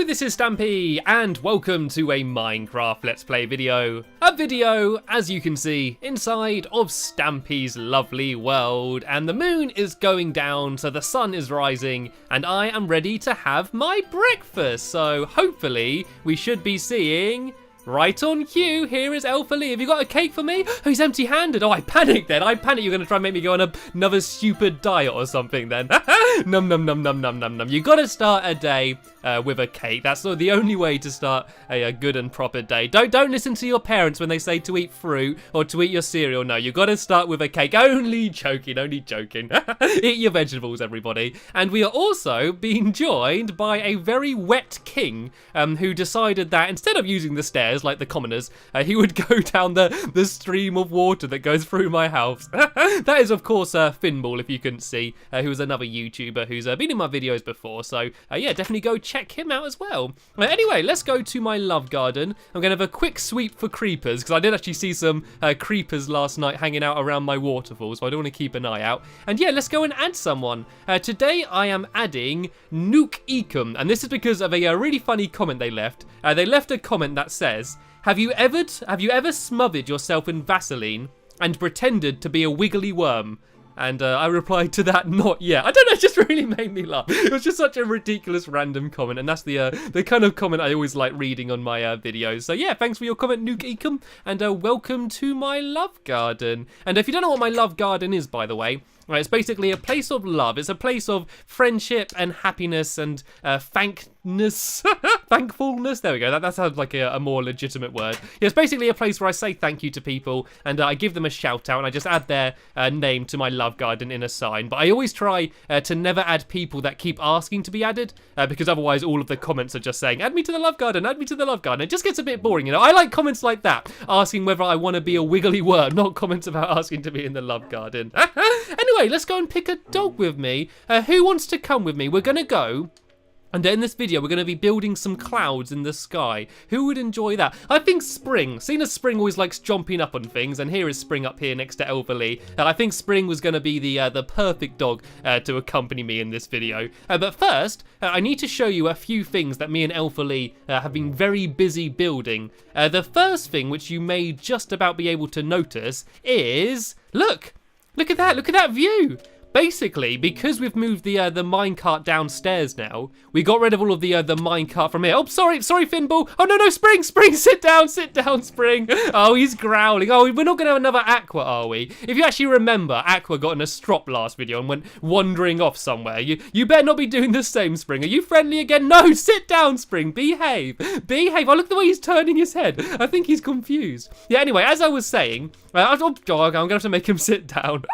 this is Stampy, and welcome to a Minecraft Let's Play video. A video, as you can see, inside of Stampy's lovely world, and the moon is going down, so the sun is rising, and I am ready to have my breakfast. So hopefully we should be seeing... right on cue, here is Alpha Lee. Have you got a cake for me? Oh, he's empty-handed. Oh, I panicked then. I panicked you're going to try and make me go on another stupid diet or something then. Num, num, num, num, num, num, num. You got to start a day with a cake. That's sort of the only way to start a good and proper day. Don't listen to your parents when they say to eat fruit or to eat your cereal. No, you got to start with a cake. Only joking, only joking. Eat your vegetables, everybody. And we are also being joined by a very wet king who decided that instead of using the stairs, like the commoners, he would go down the stream of water that goes through my house. That is, of course, Finball, if you couldn't see, who is another YouTuber who's been in my videos before. So, yeah, definitely go check him out as well. Anyway, let's go to my love garden. I'm going to have a quick sweep for creepers, because I did actually see some creepers last night hanging out around my waterfall, so I do want to keep an eye out. And yeah, let's go and add someone. Today, I am adding Nuke Ecom, and this is because of a really funny comment they left. They left a comment that says, Have you ever smothered yourself in Vaseline and pretended to be a wiggly worm? And I replied to that, not yet. I don't know, it just really made me laugh. It was just such a ridiculous random comment, and that's the kind of comment I always like reading on my videos. So yeah, thanks for your comment, Nuke Ecom, and welcome to my love garden. And if you don't know what my love garden is, by the way, right, it's basically a place of love. It's a place of friendship and happiness and thankfulness. There we go. That sounds like a more legitimate word. Yeah, it's basically a place where I say thank you to people and I give them a shout out and I just add their name to my love garden in a sign. But I always try to never add people that keep asking to be added because otherwise all of the comments are just saying, add me to the love garden, add me to the love garden. It just gets a bit boring, you know. I like comments like that, asking whether I want to be a wiggly worm, not comments about asking to be in the love garden. Anyway, let's go and pick a dog with me. Who wants to come with me? We're going to go... and in this video, we're going to be building some clouds in the sky. Who would enjoy that? I think Spring. Seeing as Spring always likes jumping up on things, and here is Spring up here next to Elva Lee. I think Spring was going to be the perfect dog to accompany me in this video. But first, I need to show you a few things that me and Elva Lee have been very busy building. The first thing, which you may just about be able to notice, is... Look at that view. Basically, because we've moved the minecart downstairs now, we got rid of all of the minecart from here. Oh, sorry, Finball. Oh, no, Spring, sit down, Spring. Oh, he's growling. Oh, we're not going to have another Aqua, are we? If you actually remember, Aqua got in a strop last video and went wandering off somewhere. You better not be doing the same, Spring. Are you friendly again? No, sit down, Spring. Behave. Oh, look at the way he's turning his head. I think he's confused. Yeah, anyway, as I was saying, I'm going to have to make him sit down.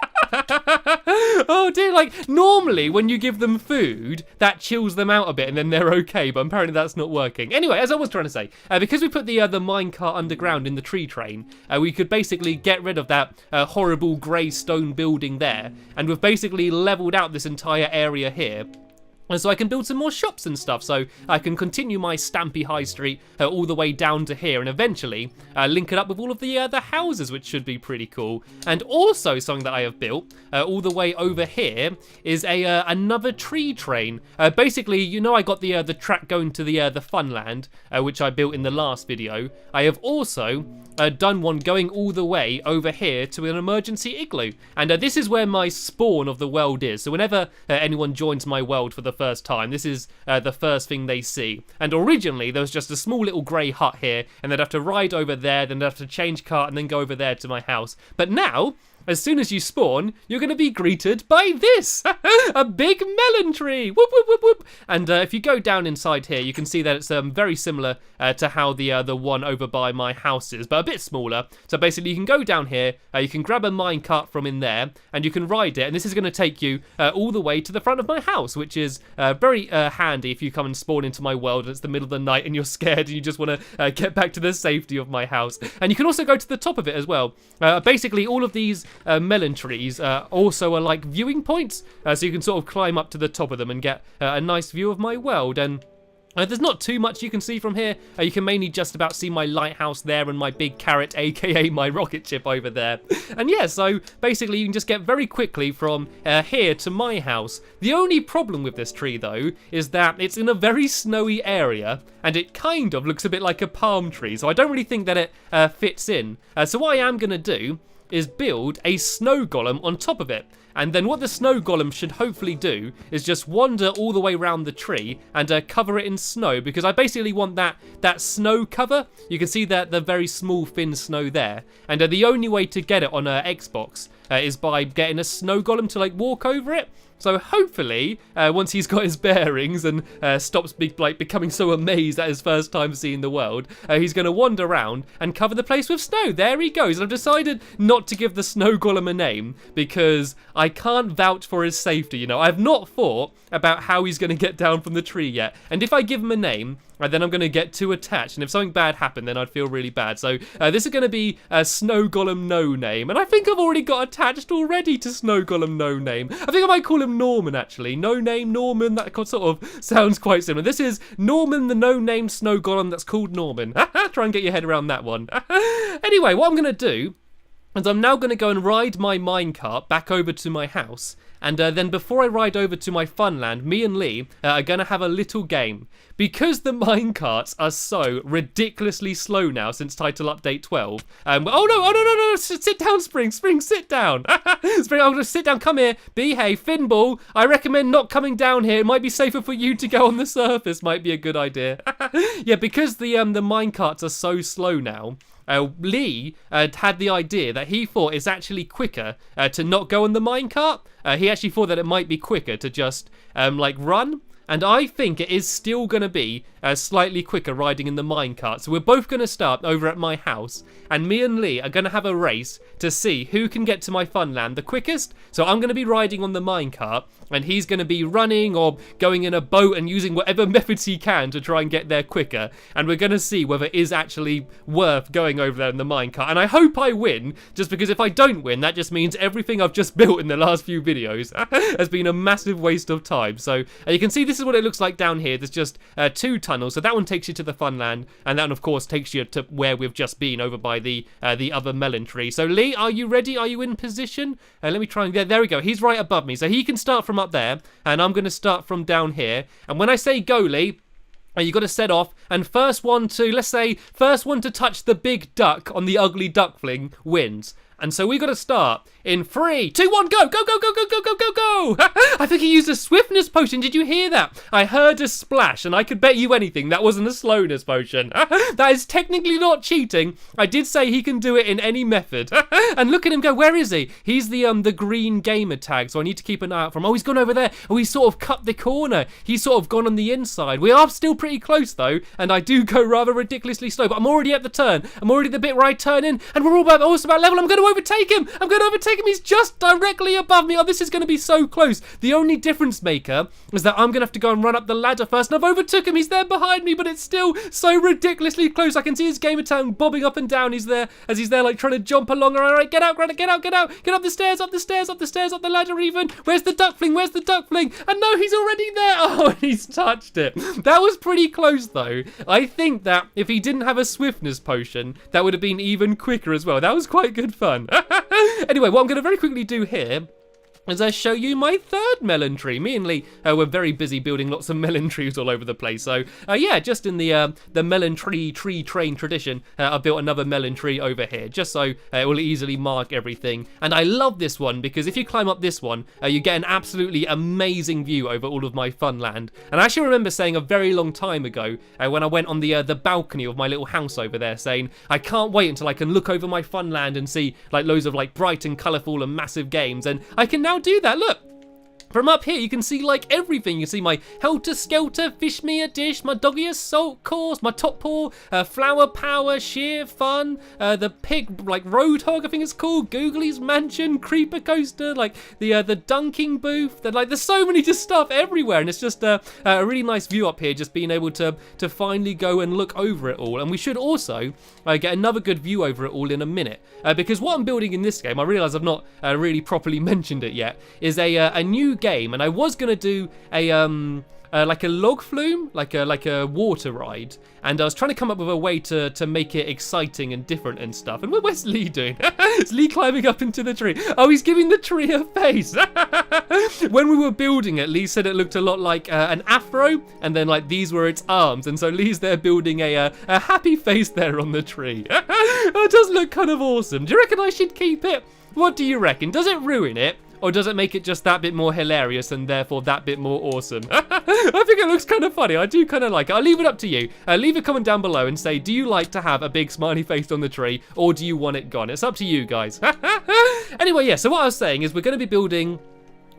Oh dear, like normally when you give them food, that chills them out a bit and then they're okay, but apparently that's not working. Anyway, as I was trying to say, because we put the minecart underground in the tree train, we could basically get rid of that horrible grey stone building there, and we've basically leveled out this entire area here. And so I can build some more shops and stuff, so I can continue my Stampy High Street all the way down to here, and eventually link it up with all of the houses, which should be pretty cool. And also something that I have built all the way over here is another tree train. Basically, you know, I got the track going to the Funland, which I built in the last video. I have also done one going all the way over here to an emergency igloo, and this is where my spawn of the world is. So whenever anyone joins my world for the first time, this is the first thing they see. And originally there was just a small little grey hut here, and they'd have to ride over there, then they'd have to change cart and then go over there to my house. But now, as soon as you spawn, you're going to be greeted by this, a big melon tree. Whoop, whoop, whoop, whoop. And if you go down inside here, you can see that it's very similar to how the one over by my house is, but a bit smaller. So basically, you can go down here, you can grab a minecart from in there, and you can ride it. And this is going to take you all the way to the front of my house, which is very handy if you come and spawn into my world and it's the middle of the night and you're scared and you just want to get back to the safety of my house. And you can also go to the top of it as well. Basically, all of these melon trees also are like viewing points, so you can sort of climb up to the top of them and get a nice view of my world. And There's not too much you can see from here. You can mainly just about see my lighthouse there and my big carrot, aka my rocket ship over there. And yeah, so basically you can just get very quickly from here to my house. The only problem with this tree though is that it's in a very snowy area and it kind of looks a bit like a palm tree, so I don't really think that it fits in. So what I am going to do is build a snow golem on top of it. And then what the snow golem should hopefully do is just wander all the way around the tree and cover it in snow, because I basically want that snow cover. You can see that the very small thin snow there. And the only way to get it on Xbox is by getting a snow golem to like walk over it. So hopefully, once he's got his bearings and stops becoming so amazed at his first time seeing the world, he's going to wander around and cover the place with snow. There he goes. And I've decided not to give the snow golem a name because I can't vouch for his safety. You know, I've not thought about how he's going to get down from the tree yet. And if I give him a name, then I'm going to get too attached, and if something bad happened, then I'd feel really bad. So this is going to be Snow Golem No Name, and I think I've already got attached already to Snow Golem No Name. I think I might call him Norman, actually. No Name Norman, that sort of sounds quite similar. This is Norman the No Name Snow Golem that's called Norman. Try and get your head around that one. Anyway, what I'm going to do is I'm now going to go and ride my minecart back over to my house. And then before I ride over to my funland, me and Lee are going to have a little game. Because the minecarts are so ridiculously slow now since Title Update 12. Oh no, sit down, Spring, sit down. Spring, I'm going to sit down, come here, behave, Finball. I recommend not coming down here. It might be safer for you to go on the surface, might be a good idea. Yeah, because the minecarts are so slow now, Lee had the idea that he thought it's actually quicker to not go on the minecart. He actually thought that it might be quicker to just like run. And I think it is still going to be slightly quicker riding in the minecart. So we're both going to start over at my house. And me and Lee are going to have a race to see who can get to my funland the quickest. So I'm going to be riding on the minecart. And he's going to be running or going in a boat and using whatever methods he can to try and get there quicker. And we're going to see whether it is actually worth going over there in the minecart. And I hope I win, just because if I don't win, that just means everything I've just built in the last few videos has been a massive waste of time. So you can see this is what it looks like down here. There's just 2 tunnels. So that one takes you to the funland. And that one, of course, takes you to where we've just been over by the other melon tree. So Lee, are you ready? Are you in position? Let me try and... There we go. He's right above me. So he can start from up there, and I'm going to start from down here. And when I say go, Lee, you got to set off, and first one to touch the big duck on the ugly duckling wins. And so we got to start in 3, 2, 1, go, go, go, go, go, go, go, go, go. I think he used a swiftness potion. Did you hear that? I heard a splash, and I could bet you anything that wasn't a slowness potion. That is technically not cheating. I did say he can do it in any method. And look at him go. Where is he? He's the green gamer tag, so I need to keep an eye out for him. Oh, he's gone over there. Oh, he's sort of cut the corner. He's sort of gone on the inside. We are still pretty close, though, and I do go rather ridiculously slow, but I'm already at the turn. I'm already at the bit where I turn in, and we're almost about level. I'm going to overtake him. He's just directly above me. Oh, this is going to be so close. The only difference maker is that I'm going to have to go and run up the ladder first, and I've overtook him. He's there behind me, but it's still so ridiculously close. I can see his gamer tag bobbing up and down. He's there like trying to jump along. All right, get out, get out. Get up the stairs, up the ladder even. Where's the duckling? And no, he's already there. Oh, he's touched it. That was pretty close, though. I think that if he didn't have a swiftness potion, that would have been even quicker as well. That was quite good fun. Anyway, what I'm going to very quickly do here as I show you my 3rd melon tree. Me and Lee were very busy building lots of melon trees all over the place. So yeah, just in the melon tree train tradition, I built another melon tree over here, just so it will easily mark everything. And I love this one because if you climb up this one, you get an absolutely amazing view over all of my fun land. And I actually remember saying a very long time ago when I went on the balcony of my little house over there, saying I can't wait until I can look over my fun land and see like loads of like bright and colourful and massive games. And I can now do that. Look. From up here, you can see like everything. You see my helter skelter, fish me a dish, my doggy assault course, my top paw, flower power, sheer fun, the pig like roadhog, I think it's called, Googly's mansion, creeper coaster, like the dunking booth. There's so many just stuff everywhere, and it's just a really nice view up here. Just being able to finally go and look over it all. And we should also get another good view over it all in a minute, because what I'm building in this game, I realise I've not really properly mentioned it yet, is a new game, and I was going to do like a log flume, like a water ride, and I was trying to come up with a way to make it exciting and different and stuff. And where's Lee doing? Is Lee climbing up into the tree? Oh, he's giving the tree a face. When we were building it, Lee said it looked a lot like an afro, and then like these were its arms, and so Lee's there building a happy face there on the tree. It does look kind of awesome. Do you reckon I should keep it? What do you reckon? Does it ruin it? Or does it make it just that bit more hilarious and therefore that bit more awesome? I think it looks kind of funny. I do kind of like it. I'll leave it up to you. Leave a comment down below and say, do you like to have a big smiley face on the tree, or do you want it gone? It's up to you guys. Anyway, yeah, so what I was saying is we're going to be building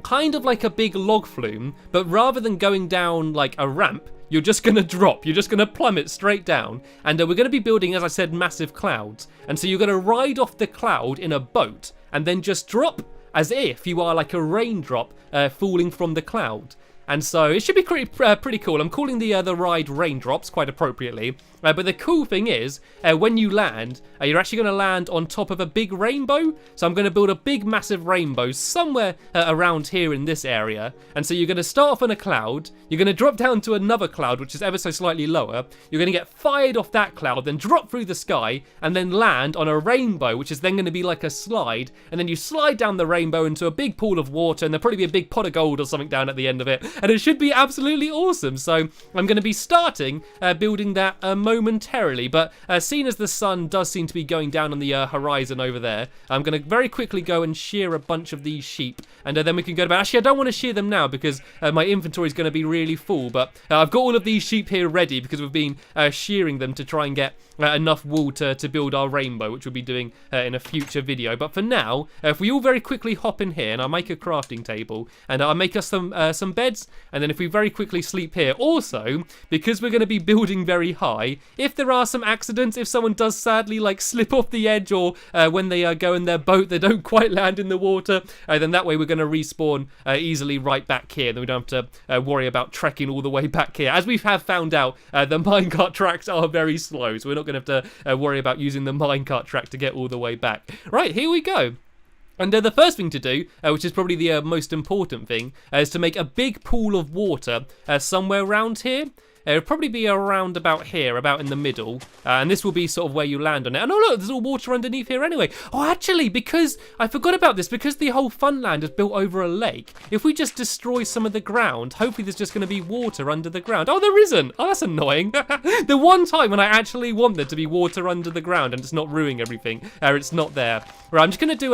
kind of like a big log flume, but rather than going down like a ramp, you're just going to drop. You're just going to plummet straight down. And we're going to be building, as I said, massive clouds. And so you're going to ride off the cloud in a boat and then just drop as if you are like a raindrop falling from the cloud. And so it should be pretty cool. I'm calling the ride Raindrops quite appropriately. But the cool thing is, when you land, you're actually going to land on top of a big rainbow. So I'm going to build a big, massive rainbow somewhere around here in this area. And so you're going to start off on a cloud. You're going to drop down to another cloud, which is ever so slightly lower. You're going to get fired off that cloud, then drop through the sky, and then land on a rainbow, which is then going to be like a slide. And then you slide down the rainbow into a big pool of water, and there'll probably be a big pot of gold or something down at the end of it. And it should be absolutely awesome. So I'm going to be starting building that momentarily, but seeing as the sun does seem to be going down on the horizon over there, I'm going to very quickly go and shear a bunch of these sheep, and then we can go to bed. Actually, I don't want to shear them now because my inventory is going to be really full, but I've got all of these sheep here ready because we've been shearing them to try and get enough wool to build our rainbow, which we'll be doing in a future video. But for now, if we all very quickly hop in here, and I'll make a crafting table, and I'll make us some beds, and then if we very quickly sleep here. Also, because we're going to be building very high, if there are some accidents, if someone does sadly like slip off the edge, or when they go in their boat they don't quite land in the water, then that way we're going to respawn easily right back here. Then we don't have to worry about trekking all the way back here. As we have found out, the minecart tracks are very slow, so we're not going to have to worry about using the minecart track to get all the way back. Right, here we go. And the first thing to do, which is probably the most important thing, is to make a big pool of water somewhere around here. It'll probably be around about here, about in the middle, and this will be sort of where you land on it. And oh look, there's all water underneath here anyway. Oh, actually, because I forgot about this, because the whole Funland is built over a lake, if we just destroy some of the ground, hopefully there's just going to be water under the ground. Oh, there isn't. Oh, that's annoying. The one time when I actually want there to be water under the ground and it's not ruining everything, it's not there. Right, I'm just going to do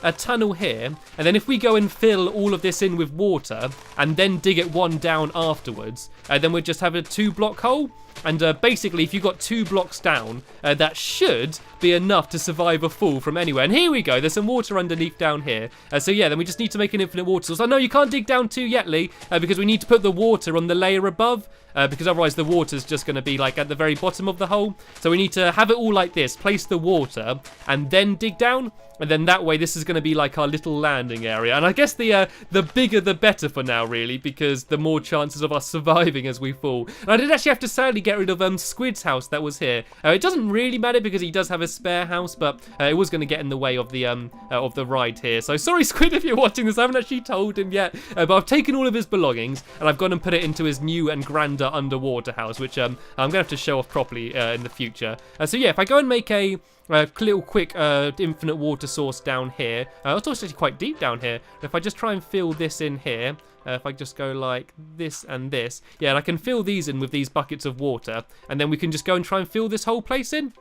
a tunnel here, and then if we go and fill all of this in with water, and then dig it one down afterwards, then we'll just have a 2-block hole. And basically, if you've got 2 blocks down, that should be enough to survive a fall from anywhere. And here we go. There's some water underneath down here. So yeah, then we just need to make an infinite water source. Oh no, you can't dig down too yet, Lee, because we need to put the water on the layer above. Because otherwise the water's just going to be like at the very bottom of the hole. So we need to have it all like this. Place the water and then dig down. And then that way this is going to be like our little landing area. And I guess the bigger the better for now, really, because the more chances of us surviving as we fall. And I did actually have to sadly get rid of Squid's house that was here. It doesn't really matter because he does have a spare house, but it was going to get in the way of the ride here. So sorry, Squid, if you're watching this. I haven't actually told him yet, but I've taken all of his belongings and I've gone and put it into his new and grander underwater house, which I'm going to have to show off properly in the future. So yeah, if I go and make a little quick infinite water source down here. It's actually quite deep down here. If I just try and fill this in here, if I just go like this and this, yeah, and I can fill these in with these buckets of water, and then we can just go and try and fill this whole place in.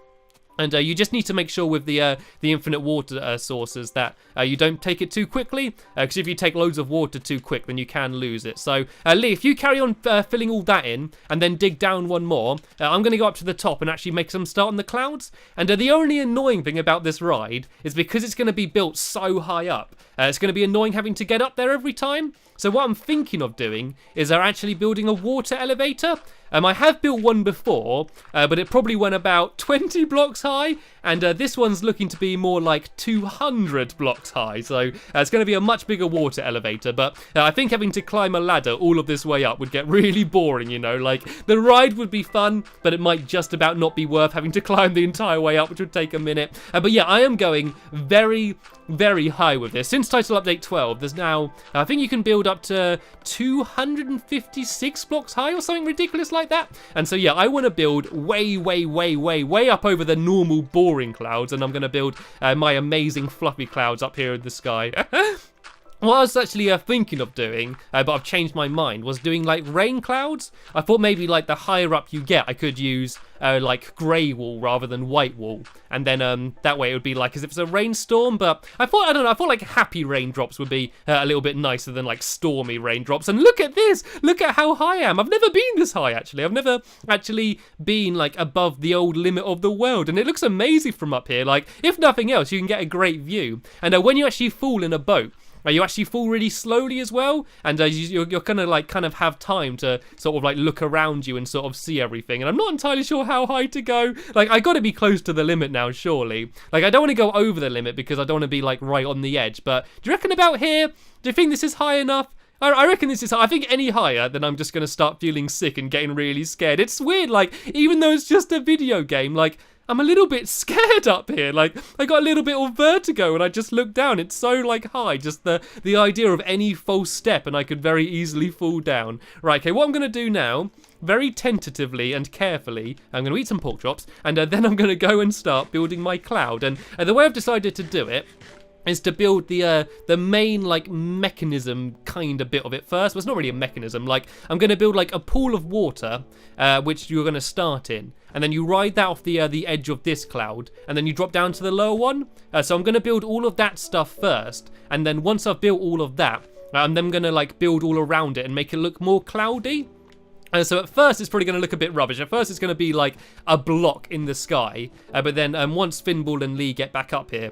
And you just need to make sure with the infinite water sources that you don't take it too quickly, because if you take loads of water too quick, then you can lose it. So, Lee, if you carry on filling all that in and then dig down one more, I'm going to go up to the top and actually make some start on the clouds. And the only annoying thing about this ride is because it's going to be built so high up, it's going to be annoying having to get up there every time. So what I'm thinking of doing is actually building a water elevator. I have built one before, but it probably went about 20 blocks high, and this one's looking to be more like 200 blocks high, so it's going to be a much bigger water elevator, but I think having to climb a ladder all of this way up would get really boring, you know, like the ride would be fun, but it might just about not be worth having to climb the entire way up, which would take a minute. But yeah, I am going very, very high with this. Since Title Update 12, there's now, I think you can build up to 256 blocks high or something ridiculous like that. And so yeah, I want to build way, way, way, way, way up over the normal boring clouds, and I'm going to build my amazing fluffy clouds up here in the sky. What I was actually thinking of doing, but I've changed my mind, was doing like rain clouds. I thought maybe like the higher up you get, I could use like grey wool rather than white wool, and then that way it would be like as if it's a rainstorm. But I thought like happy raindrops would be a little bit nicer than like stormy raindrops. And look at this, look at how high I am. I've never been this high actually. I've never actually been like above the old limit of the world, and it looks amazing from up here. Like if nothing else, you can get a great view. And when you actually fall in a boat, you actually fall really slowly as well, and you're gonna like kind of have time to sort of like look around you and sort of see everything. And I'm not entirely sure how high to go. Like I gotta be close to the limit now, surely. Like I don't want to go over the limit because I don't want to be like right on the edge. But do you reckon about here? Do you think this is high enough? I reckon this is high. I think any higher, then I'm just going to start feeling sick and getting really scared. It's weird, like, even though it's just a video game, like, I'm a little bit scared up here. Like, I got a little bit of vertigo when I just looked down. It's so, like, high. Just the idea of any false step and I could very easily fall down. Right, okay, what I'm going to do now, very tentatively and carefully, I'm going to eat some pork chops, and then I'm going to go and start building my cloud. And the way I've decided to do it is to build the main like mechanism kind of bit of it first. Well, it's not really a mechanism. Like I'm going to build like a pool of water, which you're going to start in, and then you ride that off the edge of this cloud, and then you drop down to the lower one. So I'm going to build all of that stuff first, and then once I've built all of that, I'm then going to like build all around it and make it look more cloudy. So at first it's probably going to look a bit rubbish. At first it's going to be like a block in the sky, but then once Finball and Lee get back up here,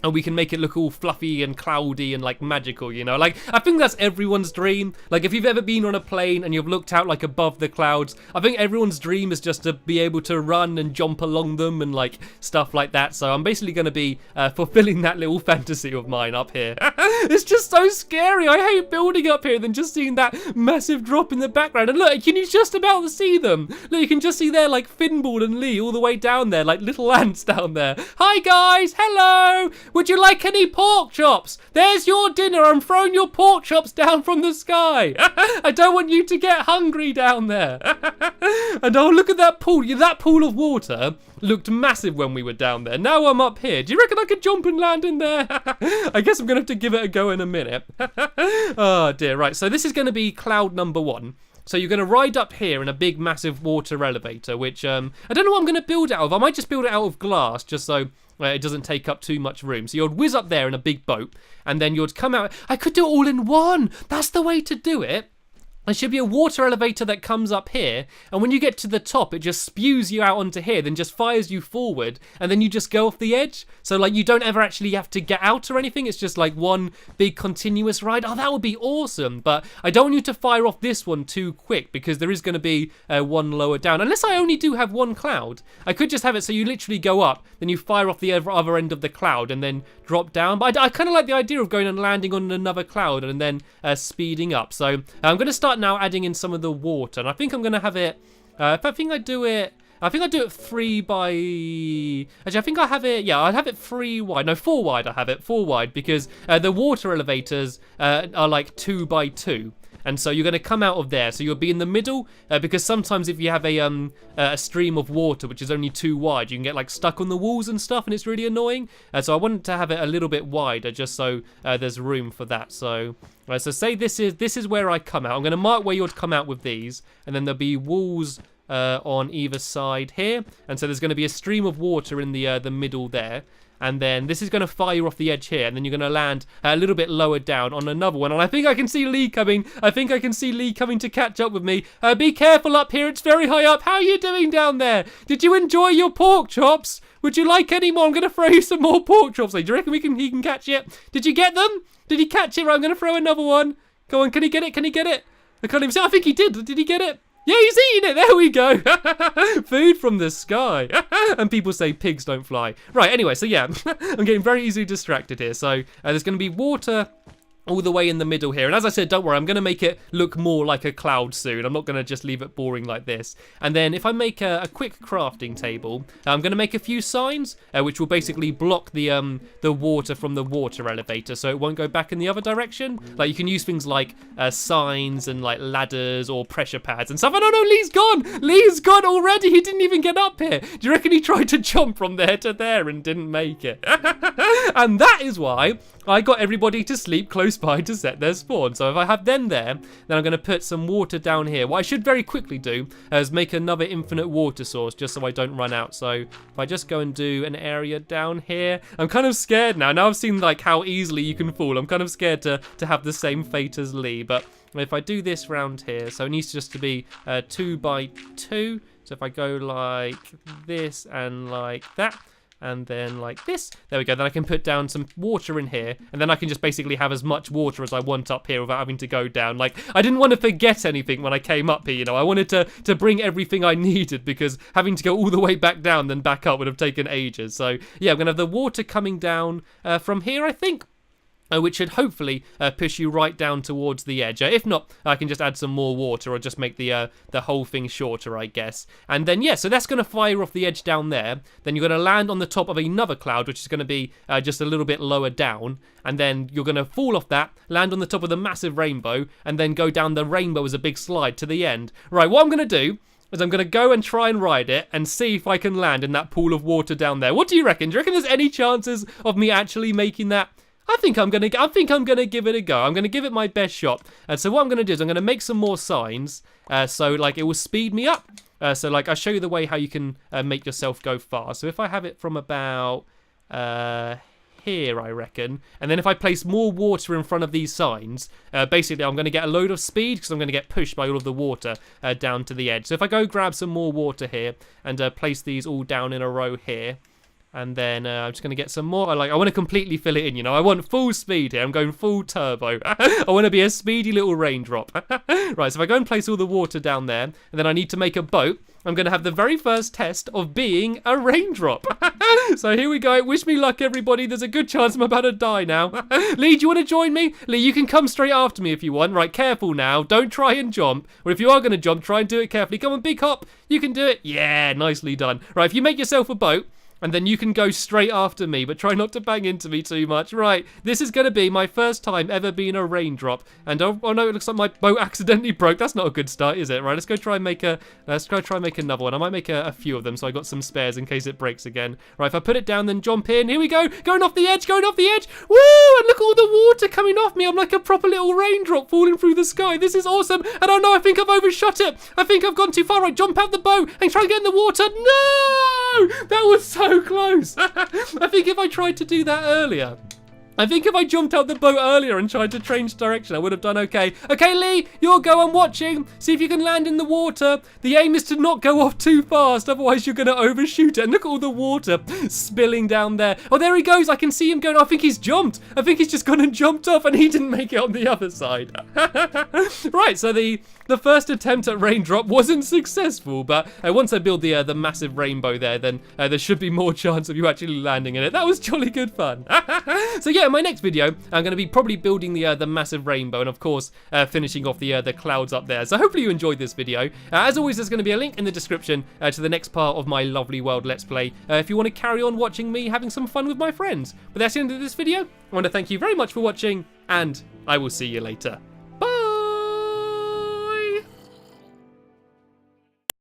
and we can make it look all fluffy and cloudy and like magical, you know? Like, I think that's everyone's dream. Like, if you've ever been on a plane and you've looked out like above the clouds, I think everyone's dream is just to be able to run and jump along them and like stuff like that. So I'm basically going to be fulfilling that little fantasy of mine up here. It's just so scary. I hate building up here than just seeing that massive drop in the background. And look, can you just about see them? Look, you can just see there like Finball and Lee all the way down there, like little ants down there. Hi guys, hello. Would you like any pork chops? There's your dinner. I'm throwing your pork chops down from the sky. I don't want you to get hungry down there. And oh, look at that pool. That pool of water looked massive when we were down there. Now I'm up here. Do you reckon I could jump and land in there? I guess I'm going to have to give it a go in a minute. Oh dear. Right, so this is going to be cloud number 1. So you're going to ride up here in a big, massive water elevator, which I don't know what I'm going to build it out of. I might just build it out of glass, just so it doesn't take up too much room. So you'd whiz up there in a big boat, and then you'd come out. I could do it all in one. That's the way to do it. There should be a water elevator that comes up here, and when you get to the top, it just spews you out onto here, then just fires you forward, and then you just go off the edge. So, like, you don't ever actually have to get out or anything. It's just, like, one big continuous ride. Oh, that would be awesome, but I don't want you to fire off this one too quick, because there is going to be one lower down. Unless I only do have one cloud. I could just have it so you literally go up, then you fire off the other end of the cloud, and then drop down. But I kind of like the idea of going and landing on another cloud, and then speeding up. So, I'm going to start now adding in some of the water, and I think I'm going to have it, I think I do it 3 by, actually I think I have it, yeah, I'd have it 3 wide, no 4 wide, I have it 4 wide, because the water elevators are like 2 by 2. And so you're going to come out of there, so you'll be in the middle, because sometimes if you have a stream of water which is only 2 wide, you can get like stuck on the walls and stuff, and it's really annoying. So I wanted to have it a little bit wider, just so there's room for that. So say this is where I come out. I'm going to mark where you'd come out with these, and then there'll be walls on either side here, and so there's going to be a stream of water in the middle there. And then this is going to fire off the edge here, and then you're going to land a little bit lower down on another one. And I think I can see Lee coming. I think I can see Lee coming to catch up with me. Be careful up here. It's very high up. How are you doing down there? Did you enjoy your pork chops? Would you like any more? I'm going to throw you some more pork chops. Do you reckon he can catch it? Did you get them? Did he catch it? Right, I'm going to throw another one. Go on, can he get it? Can he get it? I can't even see. I think he did. Did he get it? Yeah, he's eating it. There we go. Food from the sky. And people say pigs don't fly. Right, anyway, so yeah, I'm getting very easily distracted here. So there's going to be water all the way in the middle here. And as I said, don't worry, I'm going to make it look more like a cloud soon. I'm not going to just leave it boring like this. And then if I make a quick crafting table, I'm going to make a few signs, which will basically block the water from the water elevator, so it won't go back in the other direction. Like, you can use things like signs and like ladders or pressure pads and stuff. And oh no, Lee's gone! Lee's gone already! He didn't even get up here! Do you reckon he tried to jump from there to there and didn't make it? And that is why I got everybody to sleep close by to set their spawn. So if I have them there, then I'm going to put some water down here. What I should very quickly do is make another infinite water source just so I don't run out. So if I just go and do an area down here, I'm kind of scared now. Now I've seen like how easily you can fall. I'm kind of scared to have the same fate as Lee. But if I do this round here, so it needs just to be 2 by 2. So if I go like this and like that, and then like this, there we go. Then I can put down some water in here, and then I can just basically have as much water as I want up here without having to go down. Like, I didn't want to forget anything when I came up here, you know. I wanted to bring everything I needed, because having to go all the way back down then back up would have taken ages. So yeah, I'm gonna have the water coming down from here, I think. Which should hopefully push you right down towards the edge. If not, I can just add some more water or just make the whole thing shorter, I guess. And then, yeah, so that's going to fire off the edge down there. Then you're going to land on the top of another cloud, which is going to be just a little bit lower down. And then you're going to fall off that, land on the top of the massive rainbow, and then go down the rainbow as a big slide to the end. Right, what I'm going to do is I'm going to go and try and ride it and see if I can land in that pool of water down there. What do you reckon? Do you reckon there's any chances of me actually making that? I think I'm gonna give it a go. I'm gonna give it my best shot. And so what I'm gonna do is I'm gonna make some more signs. So like it will speed me up. So like I'll show you the way how you can make yourself go fast. So if I have it from about here, I reckon, and then if I place more water in front of these signs, basically I'm gonna get a load of speed because I'm gonna get pushed by all of the water down to the edge. So if I go grab some more water here and place these all down in a row here. And then I'm just going to get some more. I want to completely fill it in, you know. I want full speed here. I'm going full turbo. I want to be a speedy little raindrop. Right, so if I go and place all the water down there, and then I need to make a boat, I'm going to have the very first test of being a raindrop. So here we go. Wish me luck, everybody. There's a good chance I'm about to die now. Lee, do you want to join me? Lee, you can come straight after me if you want. Right, careful now. Don't try and jump. Or if you are going to jump, try and do it carefully. Come on, big hop. You can do it. Yeah, nicely done. Right, if you make yourself a boat, and then you can go straight after me, but try not to bang into me too much. Right, this is going to be my first time ever being a raindrop. And oh no, it looks like my boat accidentally broke. That's not a good start, is it? Right, let's go try and make another one. I might make a few of them, so I got some spares in case it breaks again. Right, if I put it down, then jump in. Here we go, going off the edge, going off the edge. Woo! And look at all the water coming off me. I'm like a proper little raindrop falling through the sky. This is awesome. And oh no, I think I've overshot it. I think I've gone too far. Right, jump out the boat and try and get in the water. No! That was so close. I think if I tried to do that earlier, I think if I jumped out the boat earlier and tried to change direction, I would have done okay. Okay, Lee, you'll go. I'm watching. See if you can land in the water. The aim is to not go off too fast, otherwise you're going to overshoot it. And look at all the water spilling down there. Oh, there he goes. I can see him going. I think he's jumped. I think he's just gone and jumped off, and he didn't make it on the other side. Right, so the first attempt at raindrop wasn't successful, but once I build the massive rainbow there, then there should be more chance of you actually landing in it. That was jolly good fun. So yeah, in my next video, I'm going to be probably building the massive rainbow, and of course finishing off the clouds up there. So hopefully you enjoyed this video. As always, there's going to be a link in the description to the next part of my lovely world Let's Play if you want to carry on watching me having some fun with my friends. But that's the end of this video. I want to thank you very much for watching, and I will see you later.